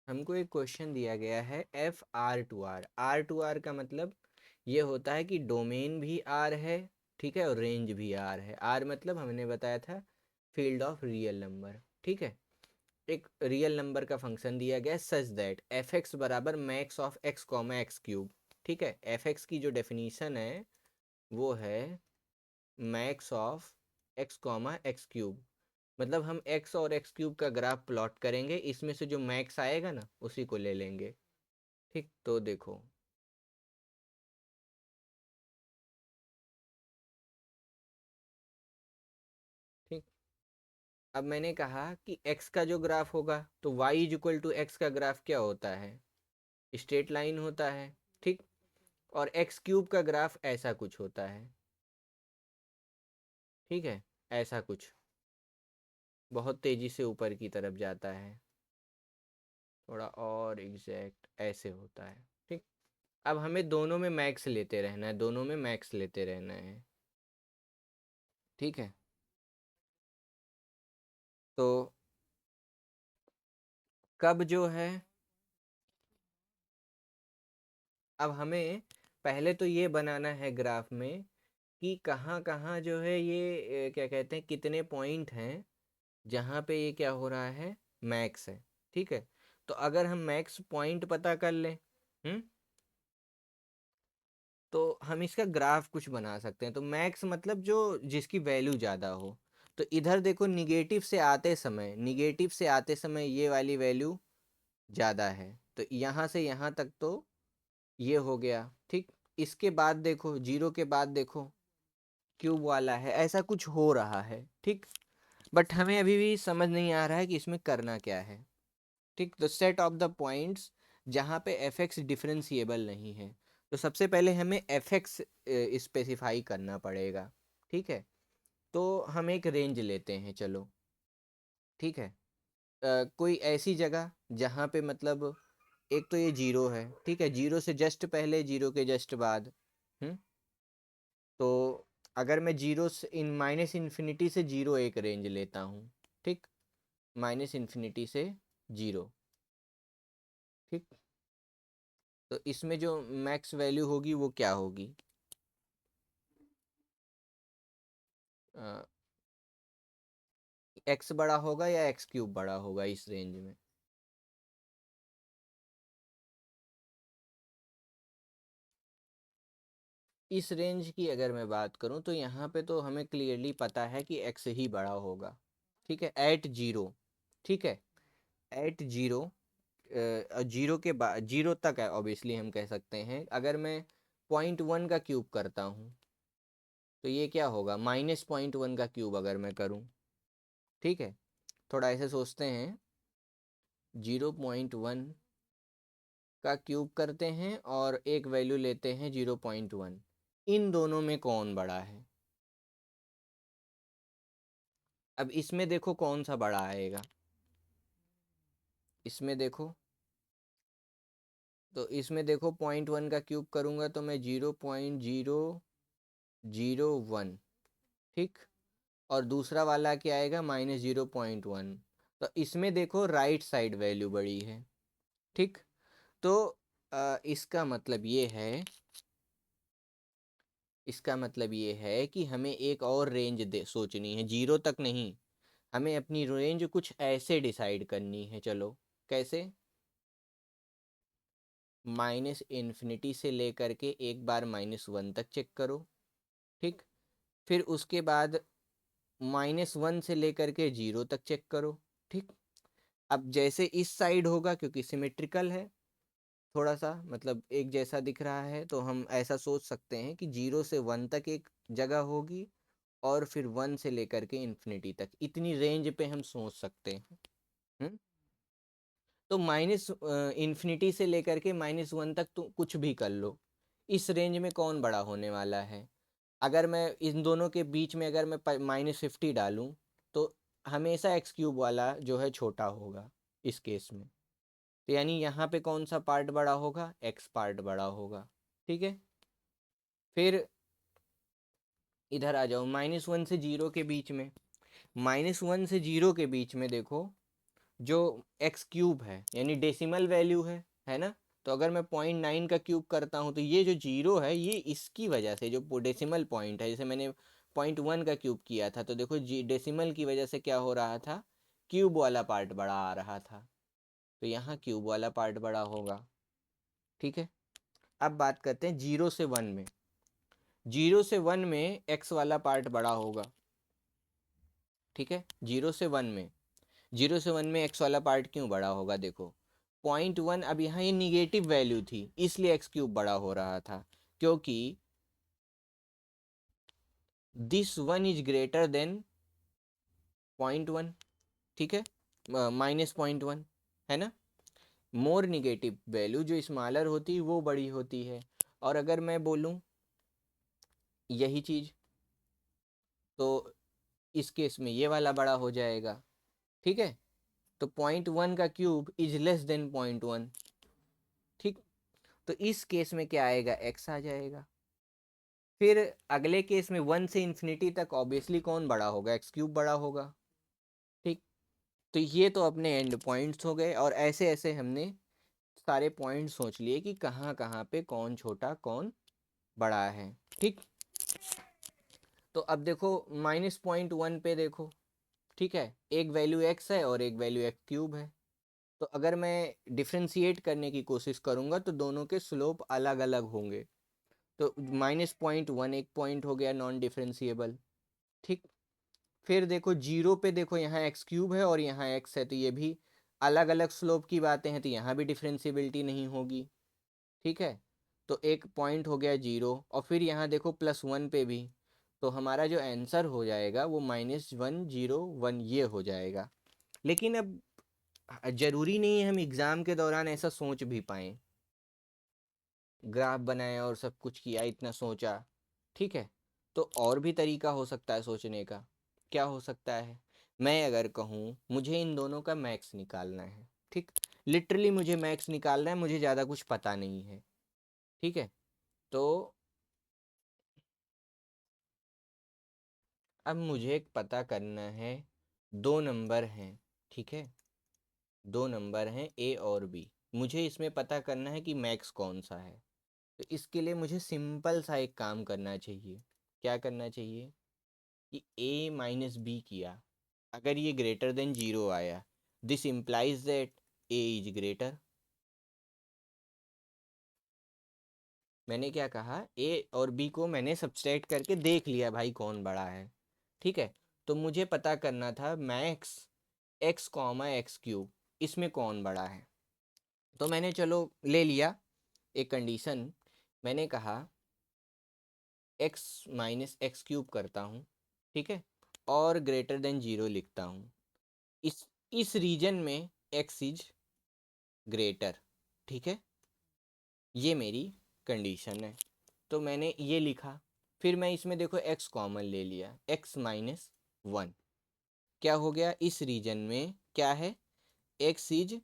हमको एक क्वेश्चन दिया गया है F R to R. R to R का मतलब ये होता है कि डोमेन भी आर है, ठीक है, और रेंज भी आर है। आर मतलब हमने बताया था फील्ड ऑफ रियल नंबर, ठीक है। एक रियल नंबर का फंक्शन दिया गया सच दैट एफ एक्स बराबर max of x comma x cube, ठीक है। एफ एक्स की जो डेफिनीशन है वो है max of x comma x cube. मतलब हम एक्स और एक्स क्यूब का ग्राफ प्लॉट करेंगे, इसमें से जो मैक्स आएगा ना उसी को ले लेंगे, ठीक। तो देखो ठीक, अब मैंने कहा कि x का जो ग्राफ होगा तो y is equal to X का ग्राफ क्या होता है, स्ट्रेट लाइन होता है, ठीक। और एक्स क्यूब का ग्राफ ऐसा कुछ होता है, ठीक है, ऐसा कुछ बहुत तेजी से ऊपर की तरफ जाता है, थोड़ा और एग्जैक्ट ऐसे होता है, ठीक। अब हमें दोनों में मैक्स लेते रहना है, दोनों में मैक्स लेते रहना है, ठीक है। तो कब जो है, अब हमें पहले तो ये बनाना है ग्राफ में कि कहाँ कहाँ जो है ये क्या कहते हैं, कितने पॉइंट हैं जहाँ पे ये क्या हो रहा है, मैक्स है, ठीक है। तो अगर हम मैक्स पॉइंट पता कर लें, हम्म, तो हम इसका ग्राफ कुछ बना सकते हैं। तो मैक्स मतलब जो जिसकी वैल्यू ज़्यादा हो। तो इधर देखो निगेटिव से आते समय ये वाली वैल्यू ज़्यादा है, तो यहाँ से यहाँ तक तो ये हो गया, ठीक। इसके बाद देखो जीरो के बाद देखो क्यूब वाला है, ऐसा कुछ हो रहा है, ठीक। बट हमें अभी भी समझ नहीं आ रहा है कि इसमें करना क्या है, ठीक। तो सेट ऑफ द पॉइंट्स जहाँ पे एफ एक्स डिफरेंशिएबल नहीं है, तो सबसे पहले हमें एफ एक्स स्पेसिफाई करना पड़ेगा, ठीक है। तो हम एक रेंज लेते हैं, चलो, ठीक है। कोई ऐसी जगह जहाँ पे मतलब एक तो ये जीरो है, ठीक है, जीरो से जस्ट पहले जीरो के जस्ट बाद, हम्म। तो अगर मैं जीरो से इन माइनस इन्फिनिटी से जीरो एक रेंज लेता हूँ, ठीक, माइनस इन्फिनिटी से जीरो, ठीक। तो इसमें जो मैक्स वैल्यू होगी वो क्या होगी, एक्स बड़ा होगा या एक्स क्यूब बड़ा होगा इस रेंज में। इस रेंज की अगर मैं बात करूं तो यहाँ पे तो हमें क्लियरली पता है कि एक्स ही बड़ा होगा, ठीक है, एट जीरो, ठीक है, एट जीरो। जीरो के बाद जीरो तक है ऑब्वियसली, हम कह सकते हैं अगर मैं पॉइंट वन का क्यूब करता हूँ तो ये क्या होगा, माइनस पॉइंट वन का क्यूब अगर मैं करूँ, ठीक है। थोड़ा ऐसे सोचते हैं, 0.1 का क्यूब करते हैं और एक वैल्यू लेते हैं 0.1, इन दोनों में कौन बड़ा है। अब इसमें देखो कौन सा बड़ा आएगा, इसमें देखो, तो इसमें देखो 0.1 का क्यूब करूँगा तो मैं 0.001, ठीक। और दूसरा वाला क्या आएगा, -0.1। तो इसमें देखो राइट साइड वैल्यू बड़ी है, ठीक। तो इसका मतलब ये है, इसका मतलब ये है कि हमें एक और रेंज दे सोचनी है, जीरो तक नहीं, हमें अपनी रेंज कुछ ऐसे डिसाइड करनी है। चलो कैसे, माइनस इन्फिनिटी से लेकर के एक बार -1 तक चेक करो, ठीक। फिर उसके बाद -1 से लेकर के जीरो तक चेक करो, ठीक। अब जैसे इस साइड होगा क्योंकि सिमेट्रिकल है, थोड़ा सा मतलब एक जैसा दिख रहा है, तो हम ऐसा सोच सकते हैं कि जीरो से वन तक एक जगह होगी और फिर वन से लेकर के इन्फिनिटी तक, इतनी रेंज पे हम सोच सकते हैं, हम्म। तो माइनस इन्फिनिटी से लेकर के -1 तक तो कुछ भी कर लो, इस रेंज में कौन बड़ा होने वाला है। अगर मैं इन दोनों के बीच में अगर मैं -50 डालूं तो हमेशा एक्स क्यूब वाला जो है छोटा होगा इस केस में। तो यानी यहाँ पे कौन सा पार्ट बड़ा होगा, एक्स पार्ट बड़ा होगा, ठीक है। फिर इधर आ जाओ -1 से जीरो के बीच में, -1 से जीरो के बीच में देखो जो एक्स क्यूब है यानी डेसिमल वैल्यू है ना। तो अगर मैं 0.9 का क्यूब करता हूँ तो ये जो जीरो है ये इसकी वजह से जो डेसिमल पॉइंट है, जैसे मैंने 0.1 का क्यूब किया था तो देखो जी डेसिमल की वजह से क्या हो रहा था, क्यूब वाला पार्ट बड़ा आ रहा था, तो यहाँ क्यूब वाला पार्ट बड़ा होगा। ठीक है, अब बात करते हैं 0 से 1 में। 0 से 1 में एक्स वाला पार्ट बड़ा होगा। ठीक है, 0 से 1 में, 0 से 1 में एक्स वाला पार्ट क्यों बड़ा होगा, देखो 0.1, अब यहाँ ये निगेटिव वैल्यू थी इसलिए एक्स क्यूब बड़ा हो रहा था, क्योंकि this one is greater than 0.1। ठीक है, -0.1 है ना। मोर निगेटिव वैल्यू जो स्मॉलर होती है वो बड़ी होती है। और अगर मैं बोलूँ यही चीज़ तो इस केस में ये वाला बड़ा हो जाएगा। ठीक है, तो 0.1 का क्यूब इज लेस देन 0.1। ठीक, तो इस केस में क्या आएगा, एक्स आ जाएगा। फिर अगले केस में 1 से इन्फिनिटी तक ऑब्वियसली कौन बड़ा होगा, एक्स क्यूब बड़ा होगा। ठीक, तो ये तो अपने एंड पॉइंट्स हो गए, और ऐसे ऐसे हमने सारे पॉइंट सोच लिए कि कहाँ कहाँ पे कौन छोटा कौन बड़ा है। ठीक, तो अब देखो -0.1 पे देखो। ठीक है, एक वैल्यू एक्स है और एक वैल्यू एक्स क्यूब है, तो अगर मैं डिफ्रेंशिएट करने की कोशिश करूँगा तो दोनों के स्लोप अलग अलग होंगे। तो -0.1 एक पॉइंट हो गया नॉन डिफरेंशिएबल। ठीक, फिर देखो 0 पे देखो यहाँ एक्स क्यूब है और यहाँ एक्स है, तो ये भी अलग अलग स्लोप की बातें हैं, तो यहाँ भी डिफरेंशिएबिलिटी नहीं होगी। ठीक है, तो एक पॉइंट हो गया 0, और फिर यहाँ देखो +1 पे भी, तो हमारा जो आंसर हो जाएगा वो -1 0 1 ये हो जाएगा। लेकिन अब ज़रूरी नहीं है हम एग्ज़ाम के दौरान ऐसा सोच भी पाएँ, ग्राफ बनाया और सब कुछ किया, इतना सोचा। ठीक है, तो और भी तरीका हो सकता है सोचने का। क्या हो सकता है, मैं अगर कहूँ मुझे इन दोनों का मैक्स निकालना है। ठीक, लिटरली मुझे मैक्स निकालना है, मुझे ज़्यादा कुछ पता नहीं है। ठीक है, तो अब मुझे पता करना है, दो नंबर हैं। ठीक है, दो नंबर हैं ए और बी, मुझे इसमें पता करना है कि मैक्स कौन सा है। तो इसके लिए मुझे सिंपल सा एक काम करना चाहिए। क्या करना चाहिए कि a माइनस बी किया, अगर ये ग्रेटर देन 0 आया, this implies that a is greater. मैंने क्या कहा, a और b को मैंने सब्सट्रैक्ट करके देख लिया भाई कौन बड़ा है। ठीक है, तो मुझे पता करना था max x comma x cube, इसमें कौन बड़ा है। तो मैंने चलो ले लिया एक कंडीशन, मैंने कहा x माइनस एक्स क्यूब करता हूँ। ठीक है, और ग्रेटर देन 0 लिखता हूँ। इस रीजन में x इज ग्रेटर। ठीक है, ये मेरी कंडीशन है, तो मैंने ये लिखा। फिर मैं इसमें देखो x कॉमन ले लिया, x-1 क्या हो गया, इस रीजन में क्या है, x इज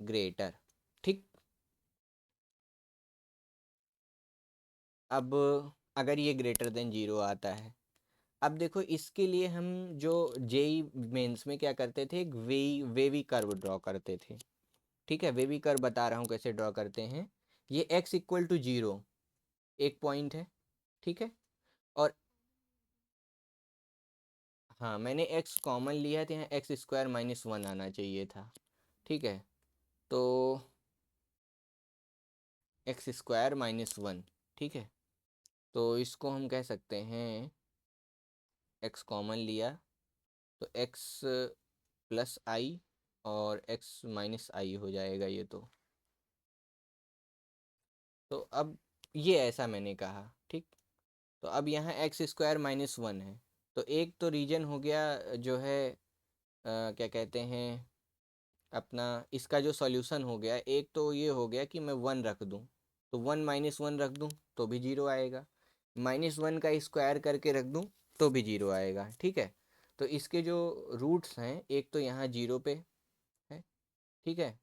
ग्रेटर। ठीक, अब अगर ये ग्रेटर देन 0 आता है, अब देखो इसके लिए हम जो जेई मेंस में क्या करते थे, एक वेवी कर्व ड्रॉ करते थे। ठीक है, वेवी कर्व बता रहा हूँ कैसे ड्रॉ करते हैं। ये x=0 एक पॉइंट है। ठीक है, और हाँ मैंने x कॉमन लिया तो यहाँ x² - 1 आना चाहिए था। ठीक है, तो x² - 1। ठीक है, तो इसको हम कह सकते हैं, x कॉमन लिया तो x प्लस आई और x माइनस आई हो जाएगा ये तो अब ये ऐसा मैंने कहा। ठीक, तो अब यहाँ x² - 1 है, तो एक तो रीजन हो गया जो है क्या कहते हैं अपना, इसका जो सॉल्यूशन हो गया, एक तो ये हो गया कि मैं 1 रख दूँ, तो 1 - 1 रख दूँ तो भी 0 आएगा, -1 का स्क्वायर करके रख दूँ तो भी 0 आएगा। ठीक है, तो इसके जो रूट्स हैं, एक तो यहाँ 0 पे है। ठीक है,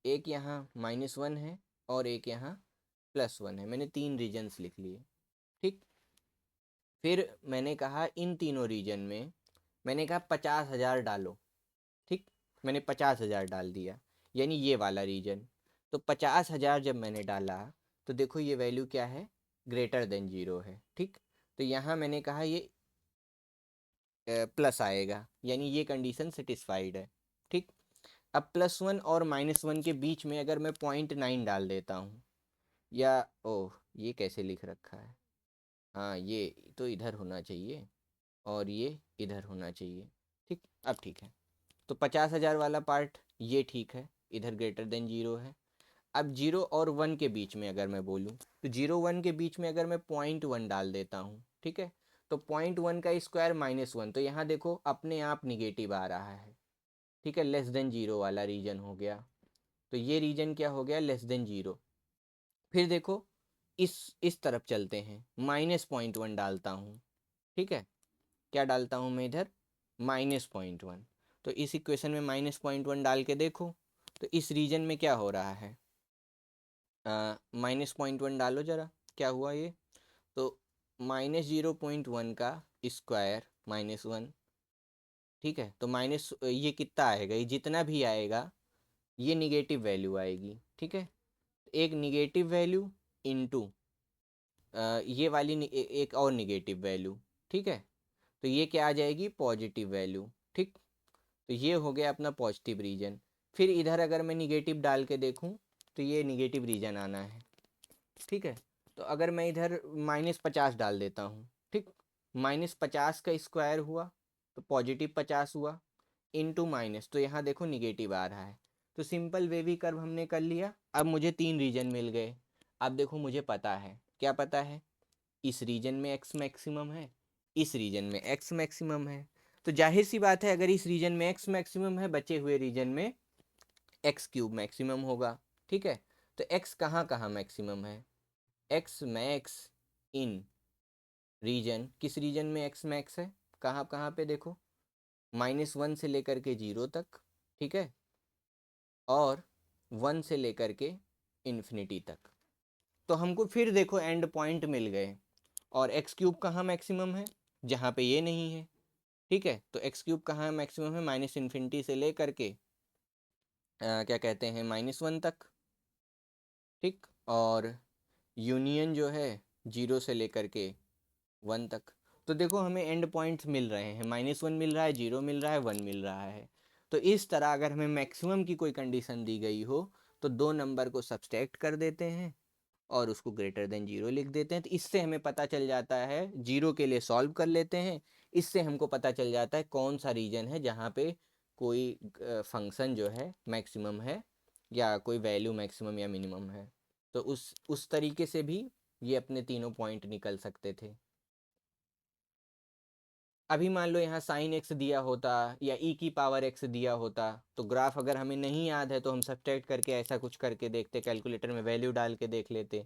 एक यहाँ -1 है और एक यहाँ +1 है, मैंने 3 रीजन्स लिख लिए। ठीक, फिर मैंने कहा इन तीनों रीजन में मैंने कहा 50,000 डालो। मैंने 50,000 डाल दिया, यानी ये वाला रीजन। तो 50,000 जब मैंने डाला तो देखो ये वैल्यू क्या है, ग्रेटर देन 0 है। ठीक, तो यहाँ मैंने कहा ये प्लस आएगा, यानी ये कंडीशन सेटिस्फाइड है। ठीक, अब +1 और -1 के बीच में अगर मैं 0.9 डाल देता हूँ, या ओह ये कैसे लिख रखा है, हाँ ये तो इधर होना चाहिए और ये इधर होना चाहिए। ठीक, अब ठीक है। तो 50,000 वाला पार्ट ये ठीक है, इधर ग्रेटर देन 0 है। अब 0 और 1 के बीच में अगर मैं बोलूँ तो 0 1 के बीच में अगर मैं 0.1 डाल देता हूँ, ठीक है, तो 0.1 का स्क्वायर -1, तो यहाँ देखो अपने आप निगेटिव आ रहा है। ठीक है, लेस देन 0 वाला रीजन हो गया, तो ये रीजन क्या हो गया, लेस देन 0। फिर देखो इस तरफ चलते हैं, -0.1 डालता हूँ। ठीक है, क्या डालता हूँ मैं इधर, -0.1। तो इस इक्वेशन में -0.1 डाल के देखो तो इस रीजन में क्या हो रहा है, -0.1 डालो ज़रा, क्या हुआ ये, तो -0.1 का स्क्वायर -1। ठीक है, तो माइनस ये कितना आएगा, ये जितना भी आएगा ये निगेटिव वैल्यू आएगी। ठीक है, एक निगेटिव वैल्यू इनटू ये वाली एक और निगेटिव वैल्यू। ठीक है, तो ये क्या आ जाएगी, पॉजिटिव वैल्यू। ठीक, तो ये हो गया अपना पॉजिटिव रीजन। फिर इधर अगर मैं निगेटिव डाल के देखूं तो ये निगेटिव रीजन आना है। ठीक है, तो अगर मैं इधर -50 डाल देता हूँ, ठीक, -50 का स्क्वायर हुआ तो +50 हुआ, इनटू माइनस, तो यहाँ देखो निगेटिव आ रहा है। तो सिंपल वेवी कर्व हमने कर लिया। अब मुझे 3 रीजन मिल गए। अब देखो मुझे पता है, क्या पता है, इस रीजन में x मैक्सिमम है, इस रीजन में x मैक्सिमम है। तो जाहिर सी बात है अगर इस रीजन में x मैक्सिमम है, बचे हुए रीजन में x³ मैक्सिमम होगा। ठीक है, तो x कहाँ कहाँ मैक्सिमम है, x मैक्स इन रीजन, किस रीजन में x मैक्स है, कहाँ कहाँ पे देखो, -1 से लेकर के 0 तक। ठीक है, और 1 से लेकर के इन्फिनिटी तक। तो हमको फिर देखो एंड पॉइंट मिल गए, और x³ कहाँ मैक्सिमम है, जहाँ पे ये नहीं है। ठीक है, तो x³ कहाँ मैक्सिमम है, -इन्फिनिटी से लेकर के क्या कहते हैं -1 तक। ठीक, और यूनियन जो है 0 से लेकर के 1 तक। तो देखो हमें एंड पॉइंट्स मिल रहे हैं, -1 मिल रहा है, 0 मिल रहा है, 1 मिल रहा है। तो इस तरह अगर हमें मैक्सिमम की कोई कंडीशन दी गई हो तो दो नंबर को सब्सट्रैक्ट कर देते हैं और उसको ग्रेटर देन 0 लिख देते हैं। तो इससे हमें पता चल जाता है, 0 के लिए सॉल्व कर लेते हैं, इससे हमको पता चल जाता है कौन सा रीजन है जहाँ पे कोई फंक्शन जो है मैक्सिमम है, या कोई वैल्यू मैक्सिमम या मिनिमम है। तो उस तरीके से भी ये अपने तीनों पॉइंट निकल सकते थे। अभी मान लो यहाँ साइन x दिया होता या e⁻x दिया होता, तो ग्राफ अगर हमें नहीं याद है तो हम सब्ट्रैक्ट करके ऐसा कुछ करके देखते, कैलकुलेटर में वैल्यू डाल के देख लेते।